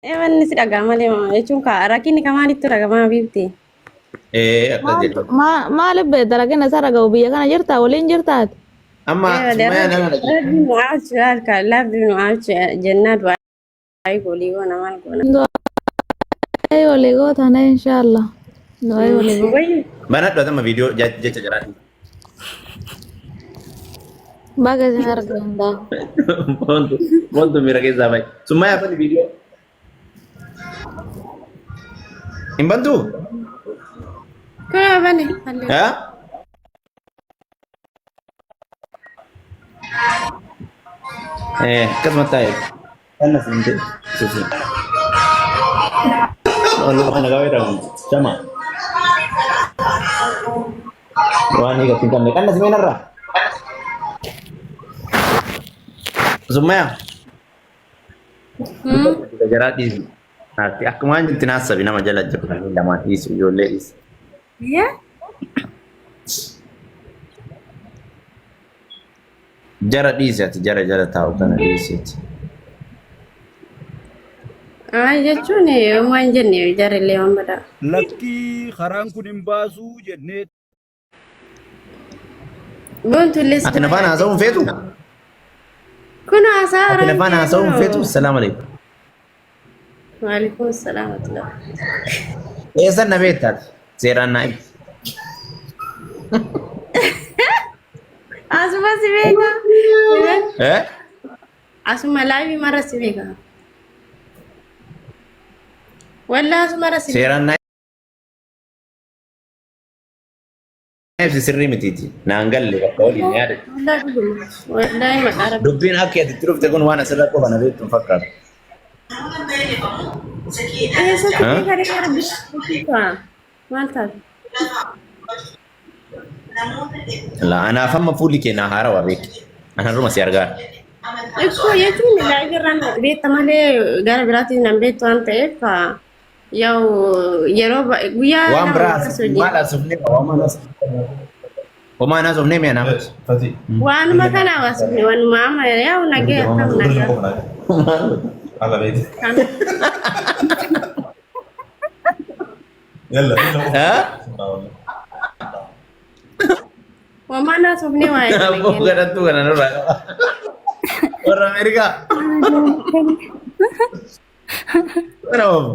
Ewan si dhaga'ama lema jechuun rakkinni ka maalittu dhaga'ama bifti. Akkas jedhu. Maaliif beekta rakkina isaa dhaga'u biyya kana jirtaa waliin jirtaati. Amma summayyaa nana dhagee. Rabbi nu aalchu harka labbi nu aalchu jennaa du'aa golii goona maal goona. Du'aa walii gootana inshaallah. Du'aa walii goota. Wayyu Banadhu atama viidiyoo jecha jiraati. Baga isin argan daa. Wantu miira keessaa bahe. Summayyaa fani viidiyoo. Hin bantu? kana bane halle. Haa? Akkasuma taa'e. Kanna sinte. Susi. Lalu kana gawe dong. Sama. Wani ka tingkan kanna seminar ra. Sumaya. Kita jarati. Nanti aku manjil tinasa bina majalah jepang lama isu jole is. Ya? Jara dhiisati jara taa'u kana dhiisati. Jechuun waan hin jenne jaarrillee waan badaa. Lakkii karaan kun hin baasuu jennee Bontullee Ati nafaan haasa'uun feetu? kun haasaa Ati nafaan haasa'uun feetu? Salaamu alaikum. Waalaikum salaam wa rahmatullah. Eessan na beektaati? Seeraan naa ibsi. Asuma si beeka. Asuma laabii mara si beeka. Walla asuma mara si beeka. Seeraan naa ibsi sirrii mitiiti. Naan galle bakka waliin yaada. Wallahi maqaa rabbi. Dubbiin akka ati itti dhufte kun waan asirra qofa na beektu hin fakkaatu. Eessatti beeka dhaqee rabbi. Maal taate? La anaaf amma fuulli kee naa haarawaa beeki. Anarruma si argaa. Ikkoo jechuun laabii irraan beekta malee gara biraatiin nan beektu waan ta'eef yeroo guyyaa Waan biraa akkas hojii. maal asufnee homaa naas ofnee mi'a naaf. Waanuma kana hawaasni waanuma amma yaa nagee akkam nagaa. على بيتي Kana. يلا Wamaan haasofnee waa'ee Abboo nagee. kadhattuu kana nurraa qaba. Warra Ameerikaa. Kana oofu.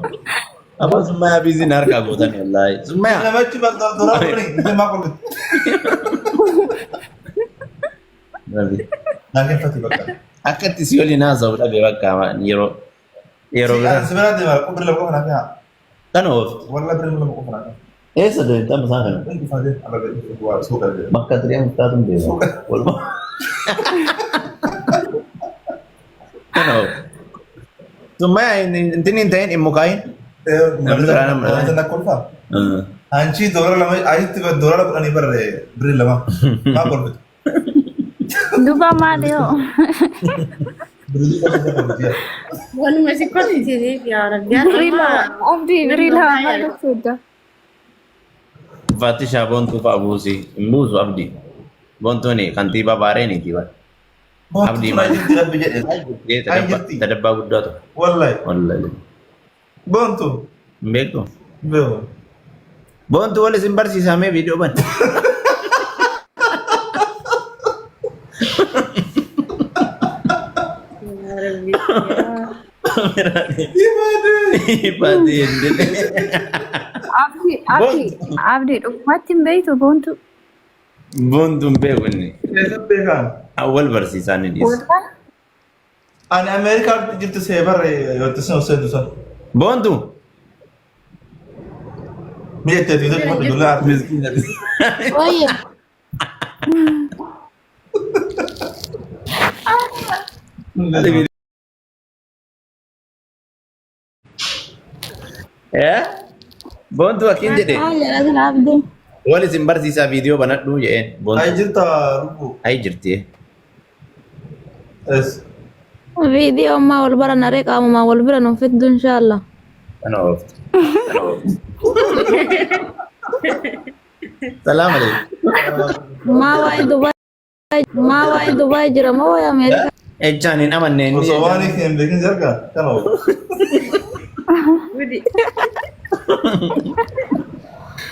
Abboo summayaa biisiin harkaa gootan wallaahi. Summayaa. انا ما تجيب الدولار ما قلت لكن فتي بقى Akka itti si waliin haasa'u dhabe bakka yeroo biraa. سمعت ما قبل لو كنا فيها Kana oofu. والله بريم لو كنا Eessa deemtaa masaa kana? انت فاضي على سوق Bakka xiriyaan murtaatuun deema. Walumaa. Kana oofu. Summayaa intin hin ta'in hin mukaayin. انا كل فا انشي دولار لما عايز تبقى الدولار انا بر بريم لما ما قلت Duba maaliyo. Waanuma si qottisiisiif yaa rabbi. Rila omdi rila maal fudda. Fattishaa boontuu fa'a buusi. Hin buusu abdii. Boontuun kantiibaa baareeniiti bara. Abdii maal? Tadabbaa guddaa ture. والله Wallahi. بونتو Hin beektu. بيو Boontuu wal isin barsiisamee viidiyoo ban. Yaa rabbi. Baatee hin dide. Abdi dhugumatti hin beektu boontu. Boontuun beeku inni. كيف بيكان Awwal barsiisaa ni dhiisa. انا امريكا جبت سيبر يوتسن وسن Boontuu. 130 دولار Wayya. Boontuu akkin jedhe. Jalatin abdi. Wal isin barsiisaa viidiyoo banadhuu jedheen. اي Boontuu. جبت ربو Ayi jirti. اس Video amma wal bara naree qaamamaa wal bira nuuf fiddu inshaallah. Kana ooftu. Kana ooftu. Salaam alaikum. Maa waa'ee Dubaay jira moo waa'ee Ameerikaa? Ejjaan hin amanne inni. وصواني كان بيكن زرقاء كانوا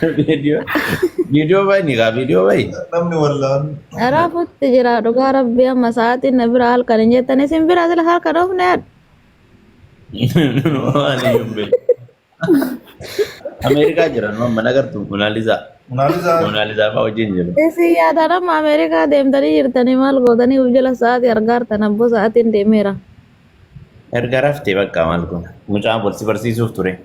Video bayi ni kah video bayi. Namni wallaan. Raafutti jira dhugaa rabbii amma sa'aatiin na bira halkan hin jettanii sin bira sila halkan dhufne Ani jumbe. Amerika jiran mana agartu Mona Lisa. Munaalisa. Mona Lisa apa wajin jiru. isin yaadaan amma Ameerikaa deemtanii jirtanii maal gootanii ujjala sa'aatii argaartan abboo sa'aatiin deemeera. Erga rafte bakka maal kun. Mucaa barsiisuuf ture.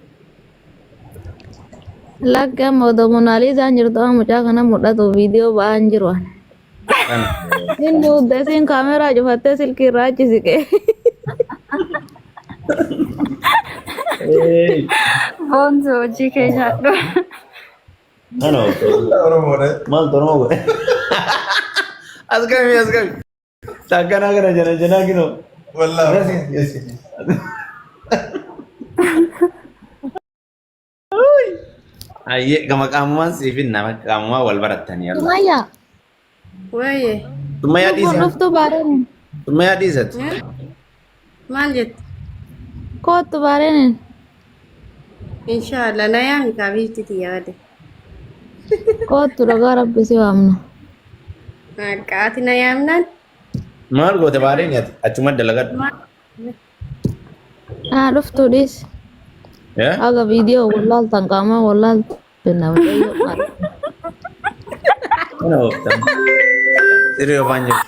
Lakki amma odoo Monaalisaan jirtu amma mucaa kana mul'atu viidiyoo ba'aan jiru ani. Kan. Sin duudde sin kaameraa cufattee silkii irraa achi siqee. Bonzo hojii kee nyaadhu. Ano? Oromoodha. Maal tolma godhe? As kami. Takkan agar jana kino. Wallaan. Ayye gama qamumaan siifin nama qamumaa wal baratanii yeroo. Mayyaa. Waye. Tummayyaa dhiisat. Dhuftu baareen. Tummayyaa dhiisat. Maal jette? Kootu baareen. Inshallah na yaami kaabiyyitti yaade. Kootu dhagaa rabbi si waamna. Qaati na yaamnaan. Maal goote baareen achuma dalagadhu. Dhuftu dhiis. Aga viidiyoo wallaaltan qaamaa wallaaltu. Nama Ano ooftan? Siree ofaan jiru.